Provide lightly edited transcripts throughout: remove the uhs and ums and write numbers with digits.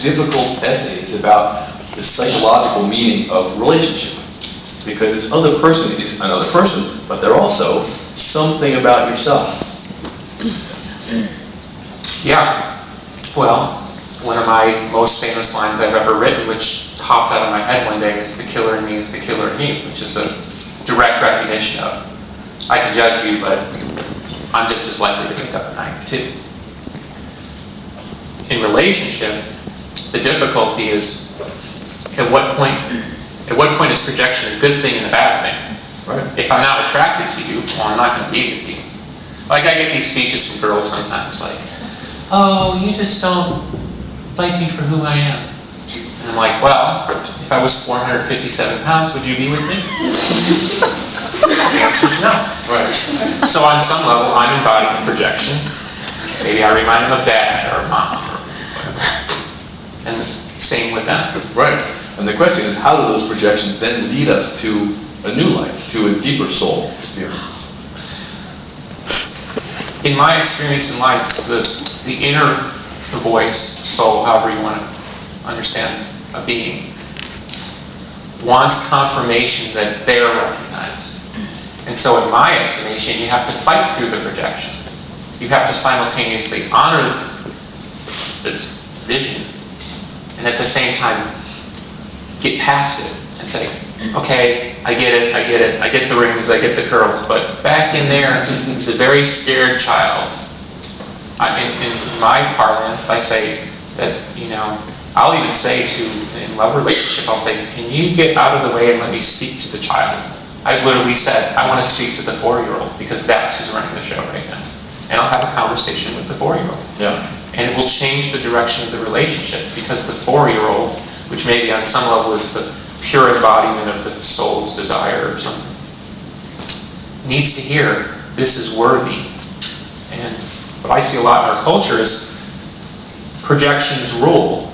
difficult essays about the psychological meaning of relationship. Because this other person is another person, but they're also something about yourself. Yeah. Well, one of my most famous lines I've ever written, which popped out of my head one day, is "The killer in me is the killer in you," which is a direct recognition of, I can judge you, but I'm just as likely to wake up at night too. In relationship, the difficulty is at what point is projection a good thing and a bad thing? Right. If I'm not attracted to you, well, I'm not going to be with you. Like, I get these speeches from girls sometimes, like, "Oh, you just don't like me for who I am." And I'm like, well, if I was 457 pounds, would you be with me? The answer is no. Right. So on some level, I'm embodying projection. Maybe I remind them of dad or mom or whatever. And same with them. Right. And the question is, how do those projections then lead us to a new life, to a deeper soul experience? In my experience in life, the inner voice, soul, however you want to understand a being, wants confirmation that they're recognized. And so in my estimation, you have to fight through the projections. You have to simultaneously honor this vision and at the same time get past it and say, okay, I get it, I get the rings, I get the curls, but back in there is a very scared child. In my parlance, I say that, I'll even say in love relationship, I'll say, can you get out of the way and let me speak to the child? I've literally said, I want to speak to the 4-year-old because that's who's running the show right now. And I'll have a conversation with the 4-year-old. Yeah. And it will change the direction of the relationship because the 4-year-old, which maybe on some level is the pure embodiment of the soul's desire or something, needs to hear, this is worthy. And what I see a lot in our culture is projections rule.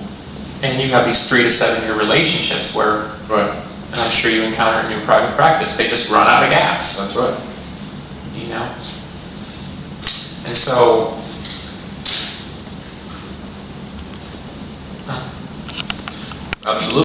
And you have these 3 to 7 year relationships where, Right. and I'm sure you encounter in your private practice, they just run out of gas. That's right. And so